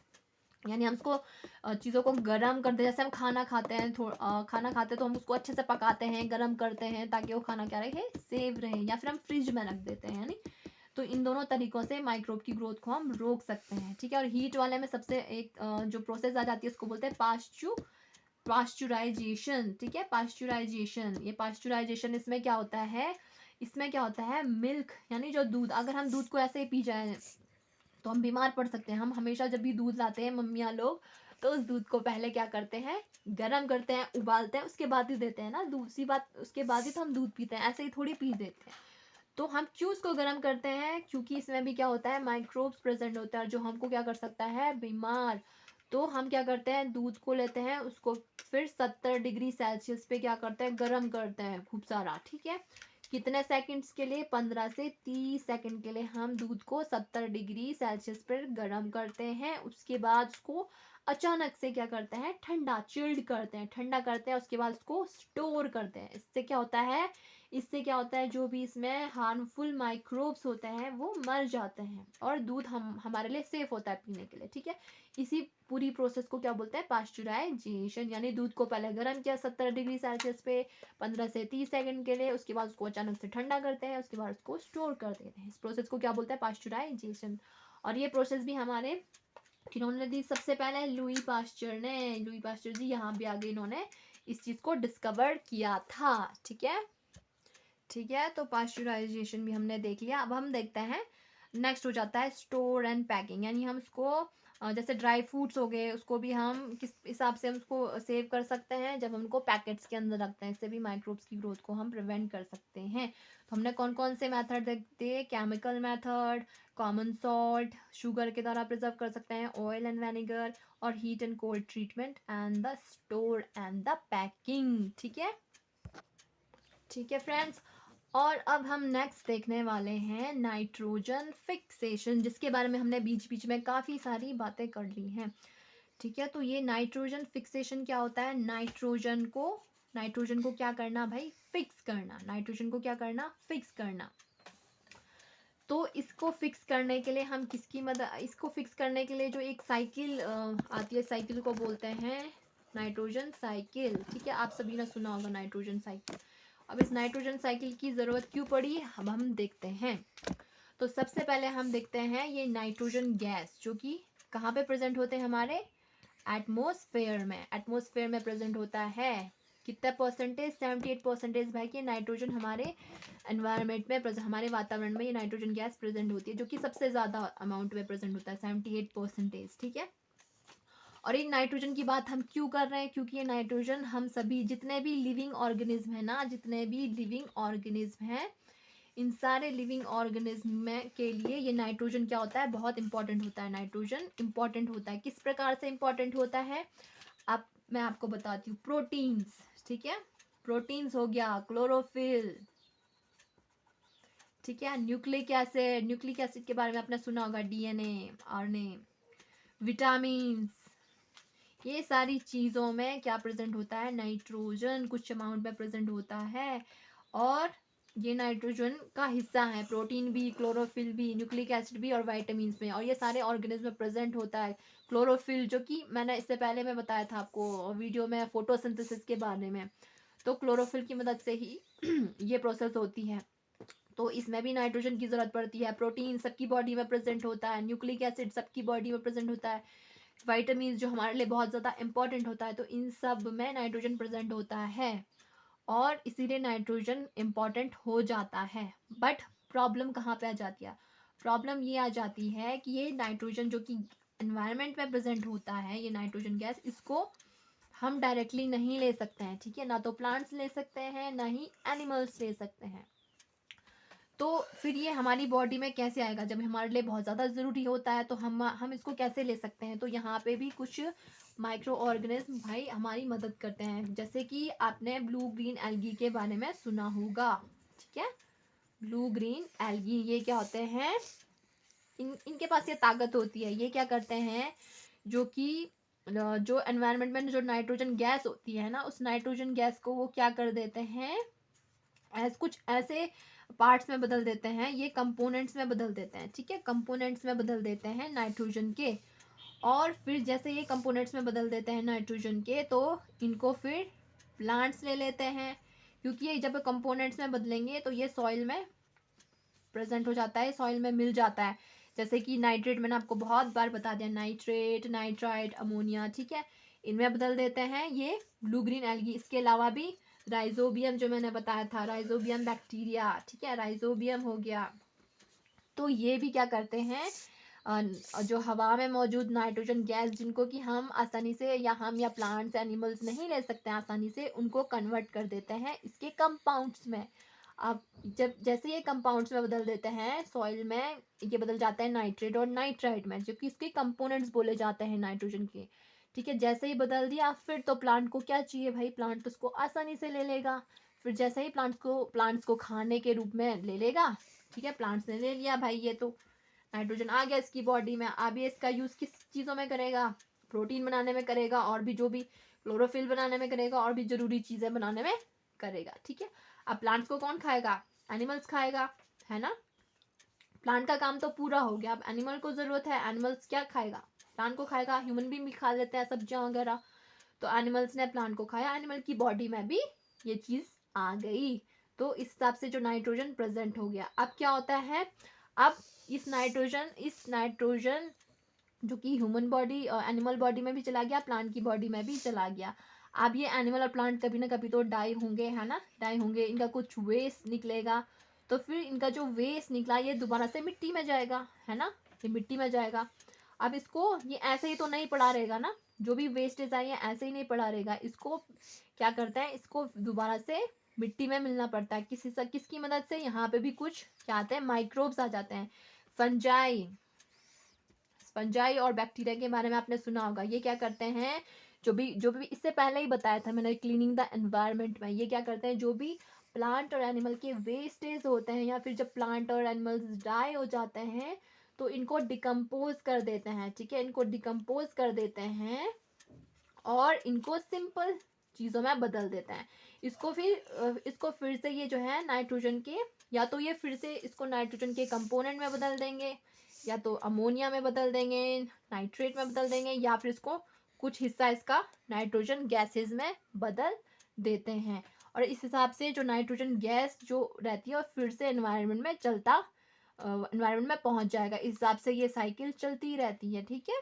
यानी हम उसको चीज़ों को गर्म करते हैं। जैसे हम खाना खाते हैं, खाना खाते हैं तो हम उसको अच्छे से पकाते हैं, गर्म करते हैं, ताकि वो खाना क्या रहे? सेव रहे। या फिर हम फ्रिज में रख देते हैं, यानी तो इन दोनों तरीकों से माइक्रोब की ग्रोथ को हम रोक सकते हैं। ठीक है, और हीट वाले में सबसे एक जो प्रोसेस आ जाती है उसको बोलते हैं पास्चुराइजेशन। ठीक है, पास्चुराइजेशन, ये पास्चुराइजेशन इसमें क्या होता है? इसमें क्या होता है? मिल्क यानी जो दूध, अगर हम दूध को ऐसे ही पी जाए तो हम बीमार पड़ सकते हैं। हम हमेशा जब भी दूध लाते हैं मम्मियाँ लोग, तो उस दूध को पहले क्या करते हैं? गर्म करते हैं, उबालते हैं, उसके बाद ही देते हैं ना दूसरी बात, उसके बाद ही तो हम दूध पीते हैं, ऐसे ही थोड़ी पी देते हैं। तो हम क्यों उसको गर्म करते हैं, क्योंकि इसमें भी क्या होता है, माइक्रोब्स प्रेजेंट होता है जो हमको क्या कर सकता है, बीमार। तो हम क्या करते हैं, दूध को लेते हैं, उसको फिर 70 डिग्री सेल्सियस पे क्या करते हैं, गर्म करते हैं खूब सारा। ठीक है, कितने सेकंड्स के लिए, 15 से 30 सेकंड के लिए हम दूध को 70 डिग्री सेल्सियस पर गर्म करते हैं। उसके बाद उसको अचानक से क्या करते हैं, ठंडा, चिल्ड करते हैं, ठंडा करते हैं। उसके बाद उसको स्टोर करते हैं। इससे क्या होता है, इससे क्या होता है, जो भी इसमें हार्मफुल माइक्रोब्स होते हैं वो मर जाते हैं और दूध हम हमारे लिए सेफ होता है पीने के लिए। ठीक है, इसी पूरी प्रोसेस को क्या बोलते हैं, पास्चुराइजेशन। यानी दूध को पहले गर्म किया 70 डिग्री सेल्सियस पे 15 से 30 सेकंड के लिए, उसके बाद उसको अचानक से ठंडा करते हैं, उसके बाद उसको स्टोर कर देते हैं। इस प्रोसेस को क्या बोलते हैं, पास्चुराइजेशन। और ये प्रोसेस भी हमारे किन्होंने दी, सबसे पहले लुई पास्चर ने। लुई पास्चर जी यहाँ भी आगे इन्होंने इस चीज को डिस्कवर किया था। ठीक है, ठीक है, तो पास्चुराइजेशन भी हमने देख लिया। अब हम देखते हैं नेक्स्ट हो जाता है स्टोर एंड पैकिंग। यानी हम इसको जैसे ड्राई फ्रूट्स हो गए, उसको भी हम किस हिसाब से हम उसको सेव कर सकते हैं, जब हम उनको पैकेट्स के अंदर रखते हैं। इससे भी माइक्रोब्स की ग्रोथ को हम प्रिवेंट कर सकते हैं। तो हमने कौन कौन से मेथड देखते, chemical method, common salt, sugar के द्वारा प्रिजर्व कर सकते हैं, ऑयल एंड वेनेगर, और heat and cold treatment, and the store and the packing. ठीक है, ठीक है फ्रेंड्स। और अब हम नेक्स्ट देखने वाले हैं नाइट्रोजन फिक्सेशन, जिसके बारे में हमने बीच बीच में काफ़ी सारी बातें कर ली हैं। ठीक है, तो ये नाइट्रोजन फिक्सेशन क्या होता है, नाइट्रोजन को क्या करना भाई, फिक्स करना। नाइट्रोजन को क्या करना, फिक्स करना। तो इसको फिक्स करने के लिए हम किसकी मदद, इसको फिक्स करने के लिए जो एक साइकिल आती है, साइकिल को बोलते हैं नाइट्रोजन साइकिल। ठीक है, आप सभी ने सुना होगा नाइट्रोजन साइकिल। अब इस नाइट्रोजन साइकिल की ज़रूरत क्यों पड़ी, अब हम देखते हैं। तो सबसे पहले हम देखते हैं ये नाइट्रोजन गैस जो कि कहाँ पे प्रेजेंट होते हैं, हमारे एटमोसफेयर में। एटमोसफेयर में प्रेजेंट होता है कितना परसेंटेज, 78% भाई कि नाइट्रोजन हमारे एनवायरनमेंट में, हमारे वातावरण में ये नाइट्रोजन गैस प्रेजेंट होती है, जो कि सबसे ज़्यादा अमाउंट में प्रेजेंट होता है, 78%। ठीक है, और ये नाइट्रोजन की बात हम क्यों कर रहे हैं, क्योंकि ये नाइट्रोजन हम सभी जितने भी लिविंग ऑर्गेनिज्म है ना, जितने भी लिविंग ऑर्गेनिज्म हैं, इन सारे लिविंग ऑर्गेनिज्म में के लिए ये नाइट्रोजन क्या होता है, बहुत इंपॉर्टेंट होता है। नाइट्रोजन इंपॉर्टेंट होता है, किस प्रकार से इंपॉर्टेंट होता है, अब मैं आपको बताती हूँ। प्रोटीन्स, ठीक है, प्रोटीन्स हो गया, क्लोरोफिल, ठीक है, न्यूक्लिक एसिड, न्यूक्लिक एसिड के बारे में आपने सुना होगा, डीएनए, आरएनए, विटामिन, ये सारी चीज़ों में क्या प्रेजेंट होता है, नाइट्रोजन कुछ अमाउंट में प्रेजेंट होता है। और ये नाइट्रोजन का हिस्सा है, प्रोटीन भी, क्लोरोफिल भी, न्यूक्लिक एसिड भी, और वाइटामिन में, और ये सारे ऑर्गेनिज्म में प्रेजेंट होता है। क्लोरोफिल जो कि मैंने इससे पहले मैं बताया था आपको वीडियो में फोटोसिंथेसिस के बारे में, तो क्लोरोफिल की मदद से ही ये प्रोसेस होती है। तो इसमें भी नाइट्रोजन की जरूरत पड़ती है। प्रोटीन सबकी बॉडी में प्रेजेंट होता है, न्यूक्लिक एसिड सबकी बॉडी में प्रेजेंट होता है, विटामिन जो हमारे लिए बहुत ज़्यादा इंपॉर्टेंट होता है, तो इन सब में नाइट्रोजन प्रेजेंट होता है और इसीलिए नाइट्रोजन इंपॉर्टेंट हो जाता है। बट प्रॉब्लम कहाँ पे आ जाती है, प्रॉब्लम ये आ जाती है कि ये नाइट्रोजन जो कि एनवायरनमेंट में प्रेजेंट होता है, ये नाइट्रोजन गैस, इसको हम डायरेक्टली नहीं ले सकते हैं। ठीक है, ना तो प्लांट्स ले सकते हैं, ना ही एनिमल्स ले सकते हैं। तो फिर ये हमारी बॉडी में कैसे आएगा, जब हमारे लिए बहुत ज़्यादा ज़रूरी होता है, तो हम इसको कैसे ले सकते हैं। तो यहाँ पे भी कुछ माइक्रो ऑर्गेनिज्म भाई हमारी मदद करते हैं, जैसे कि आपने ब्लू ग्रीन एल्गी के बारे में सुना होगा। ठीक है, ब्लू ग्रीन एल्गी ये क्या होते हैं, इनके पास ये ताकत होती है, ये क्या करते हैं, जो कि जो एनवायरनमेंट में जो नाइट्रोजन गैस होती है ना, उस नाइट्रोजन गैस को वो क्या कर देते हैं, कुछ ऐसे पार्ट्स में बदल देते हैं, ये कंपोनेंट्स में बदल देते हैं। ठीक है, कंपोनेंट्स में बदल देते हैं नाइट्रोजन के, और फिर जैसे ये कंपोनेंट्स में बदल देते हैं नाइट्रोजन के, तो इनको फिर प्लांट्स ले लेते हैं, क्योंकि ये जब कंपोनेंट्स में बदलेंगे तो ये सॉइल में प्रेजेंट हो जाता है, सॉइल में मिल जाता है। जैसे कि नाइट्रेट, मैंने आपको बहुत बार बता दिया, नाइट्रेट, नाइट्राइट, अमोनिया। ठीक है, इनमें बदल देते हैं ये ब्लू ग्रीन एल्गी। इसके अलावा भी राइजोबियम जो मैंने बताया था, राइजोबियम बैक्टीरिया, ठीक है, राइजोबियम हो गया, तो ये भी क्या करते हैं, जो हवा में मौजूद नाइट्रोजन गैस, जिनको कि हम आसानी से, या हम या प्लांट्स एनिमल्स नहीं ले सकते हैं आसानी से, उनको कन्वर्ट कर देते हैं इसके कंपाउंड्स में। अब जब जैसे ये कंपाउंड्स में बदल देते हैं सॉइल में, ये बदल जाता है नाइट्रेट और नाइट्राइट में, जो कि इसके कंपोनेंट्स बोले जाते हैं नाइट्रोजन के। ठीक है, जैसे ही बदल दिया फिर तो प्लांट को क्या चाहिए भाई, प्लांट उसको आसानी से ले लेगा। फिर जैसे ही प्लांट्स को खाने के रूप में ले लेगा। ठीक है, प्लांट्स ने ले लिया भाई, ये तो नाइट्रोजन आ गया इसकी बॉडी में। अब ये इसका यूज किस चीजों में करेगा, प्रोटीन बनाने में करेगा, और भी जो भी क्लोरोफिल बनाने में करेगा, और भी जरूरी चीजें बनाने में करेगा। ठीक है, अब प्लांट्स को कौन खाएगा, एनिमल्स खाएगा, है ना। प्लांट का काम तो पूरा हो गया, अब एनिमल को जरूरत है, एनिमल्स क्या खाएगा, प्लांट को खाएगा। ह्यूमन बीइंग भी खा लेते हैं सब्जियां वगैरह, तो एनिमल्स ने प्लांट को खाया, एनिमल की बॉडी में भी ये चीज आ गई। तो इस हिसाब से जो नाइट्रोजन प्रेजेंट हो गया। अब क्या होता है, अब इस नाइट्रोजन जो कि ह्यूमन बॉडी एनिमल बॉडी में भी चला गया, प्लांट की बॉडी में भी चला गया। अब ये एनिमल और प्लांट कभी ना कभी तो डाई होंगे, है ना, डाई होंगे, इनका कुछ वेस्ट निकलेगा। तो फिर इनका जो वेस्ट निकला ये दोबारा से मिट्टी में जाएगा, है ना, ये मिट्टी में जाएगा। अब इसको ये ऐसे ही तो नहीं पड़ा रहेगा ना, जो भी वेस्टेज आई है ऐसे ही नहीं पड़ा रहेगा, इसको क्या करता है, इसको दोबारा से मिट्टी में मिलना पड़ता है। किसकी मदद से, यहाँ पे भी कुछ क्या आते हैं, माइक्रोब्स आ जाते हैं। फंजाई फंजाई और बैक्टीरिया के बारे में आपने सुना होगा। ये क्या करते हैं, जो भी इससे पहले ही बताया था मैंने क्लीनिंग द एनवायरनमेंट में, ये क्या करते हैं, जो भी प्लांट और एनिमल के वेस्टेज होते हैं, या फिर जब प्लांट और एनिमल्स डाई हो जाते हैं तो इनको डिकम्पोज कर देते हैं। ठीक है, इनको डिकम्पोज कर देते हैं और इनको सिंपल चीज़ों में बदल देते हैं। इसको फिर से ये जो है नाइट्रोजन के, या तो ये फिर से इसको नाइट्रोजन के कंपोनेंट में बदल देंगे, या तो अमोनिया में बदल देंगे, नाइट्रेट में बदल देंगे, या फिर इसको कुछ हिस्सा इसका नाइट्रोजन गैसेस में बदल देते हैं। और इस हिसाब से जो नाइट्रोजन गैस जो रहती है और फिर से एनवायरनमेंट में एनवायरनमेंट में पहुंच जाएगा। इस हिसाब से ये साइकिल चलती रहती है। ठीक है,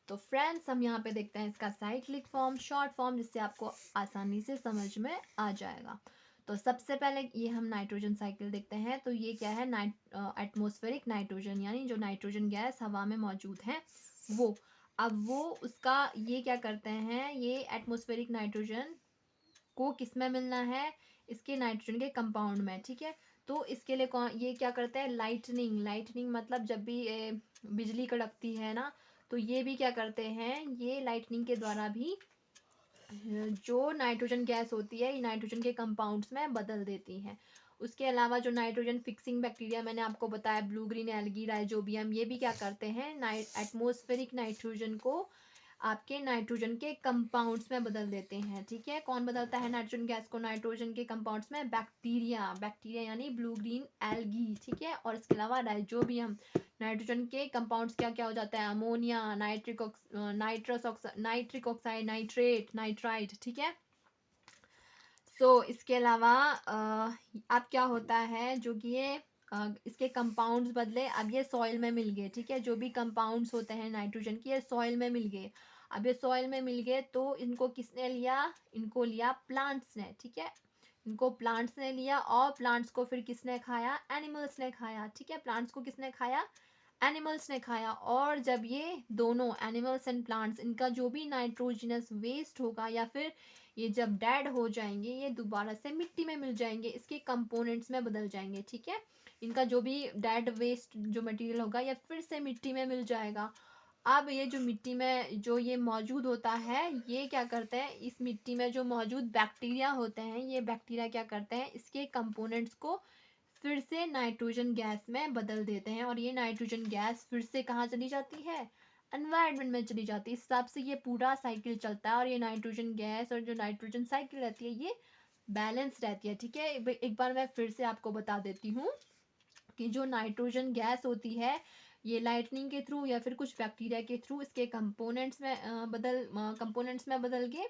तो फ्रेंड्स हम यहाँ पे देखते हैं इसका साइक्लिक फॉर्म, शॉर्ट फॉर्म, जिससे आपको आसानी से समझ में आ जाएगा। तो सबसे पहले ये हम नाइट्रोजन साइकिल देखते हैं। तो ये क्या है, एटमॉस्फेरिक नाइट्रोजन, यानी जो नाइट्रोजन गैस हवा में मौजूद है वो। अब वो उसका ये क्या करते हैं, ये एटमॉस्फेरिक नाइट्रोजन को किस में मिलना है, इसके नाइट्रोजन के कंपाउंड में। ठीक है, तो इसके लिए ये क्या करते हैं, लाइटनिंग मतलब जब भी बिजली कड़कती है ना, तो ये भी क्या करते हैं, ये लाइटनिंग के द्वारा भी जो नाइट्रोजन गैस होती है ये नाइट्रोजन के कंपाउंड्स में बदल देती है। उसके अलावा जो नाइट्रोजन फिक्सिंग बैक्टीरिया मैंने आपको बताया, ब्लू ग्रीन एल्गी, राइजोबियम, ये भी क्या करते हैं, एटमॉस्फेरिक नाइट्रोजन को आपके नाइट्रोजन के कंपाउंड्स में बदल देते हैं। ठीक है, कौन बदलता है नाइट्रोजन गैस को नाइट्रोजन के कंपाउंड्स में, बैक्टीरिया यानी ब्लू ग्रीन एल्गी। ठीक है, और इसके अलावा राइजोबियम, नाइट्रोजन के कंपाउंड्स क्या क्या हो जाता है, ammonia, nitric oxide, nitrate, nitrite. ठीक है, इसके अलावा अब क्या होता है, जो कि ये इसके कंपाउंड्स बदले, अब ये सॉइल में मिल गए। ठीक है, जो भी कंपाउंड्स होते हैं नाइट्रोजन के, ये सॉइल में मिल गए। अब ये सॉइल में मिल गए तो इनको किसने लिया, इनको लिया प्लांट्स ने। ठीक है, इनको प्लांट्स ने लिया, और प्लांट्स को फिर किसने खाया, एनिमल्स ने खाया। ठीक है, प्लांट्स को किसने खाया, एनिमल्स ने खाया। और जब ये दोनों एनिमल्स एंड प्लांट्स, इनका जो भी नाइट्रोजनस वेस्ट होगा, या फिर ये जब डेड हो जाएंगे, ये दोबारा से मिट्टी में मिल जाएंगे, इसके कंपोनेंट्स में बदल जाएंगे। ठीक है, इनका जो भी डेड वेस्ट जो मटेरियल होगा ये फिर से मिट्टी में मिल जाएगा। अब ये जो मिट्टी में जो ये मौजूद होता है, ये क्या करते हैं, इस मिट्टी में जो मौजूद बैक्टीरिया होते हैं, ये बैक्टीरिया क्या करते हैं, इसके कंपोनेंट्स को फिर से नाइट्रोजन गैस में बदल देते हैं, और ये नाइट्रोजन गैस फिर से कहाँ चली जाती है, एनवायरनमेंट में चली जाती है। इस हिसाब से ये पूरा साइकिल चलता है, और ये नाइट्रोजन गैस और जो नाइट्रोजन साइकिल रहती है ये बैलेंस रहती है। ठीक है, एक बार मैं फिर से आपको बता देती हूँ कि जो नाइट्रोजन गैस होती है ये लाइटनिंग के थ्रू या फिर कुछ बैक्टीरिया के थ्रू इसके कंपोनेंट्स में बदल गए,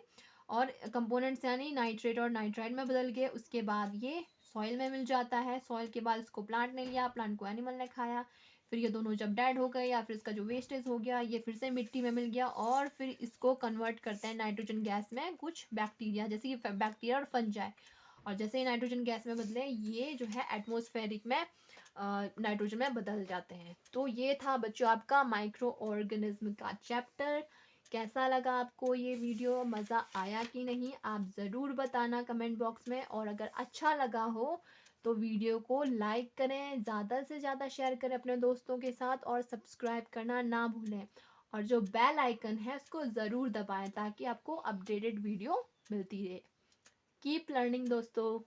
और कंपोनेंट्स यानी नाइट्रेट और नाइट्राइड में बदल गए। उसके बाद ये सॉइल में मिल जाता है, सॉइल के बाद इसको प्लांट ने लिया, प्लांट को एनिमल ने खाया, फिर ये दोनों जब डेड हो गए या फिर इसका जो वेस्टेज हो गया ये फिर से मिट्टी में मिल गया, और फिर इसको कन्वर्ट करते हैं नाइट्रोजन गैस में कुछ बैक्टीरिया, जैसे कि बैक्टीरिया और फंजाई। और जैसे ही नाइट्रोजन गैस में बदले ये जो है एटमॉस्फेरिक में नाइट्रोजन में बदल जाते हैं। तो ये था बच्चों आपका माइक्रो ऑर्गेनिज्म का चैप्टर। कैसा लगा आपको ये वीडियो, मज़ा आया कि नहीं, आप ज़रूर बताना कमेंट बॉक्स में। और अगर अच्छा लगा हो तो वीडियो को लाइक करें, ज़्यादा से ज़्यादा शेयर करें अपने दोस्तों के साथ और सब्सक्राइब करना ना भूलें। और जो बेल आइकन है उसको ज़रूर दबाएं ताकि आपको अपडेटेड वीडियो मिलती रहे। कीप लर्निंग दोस्तों।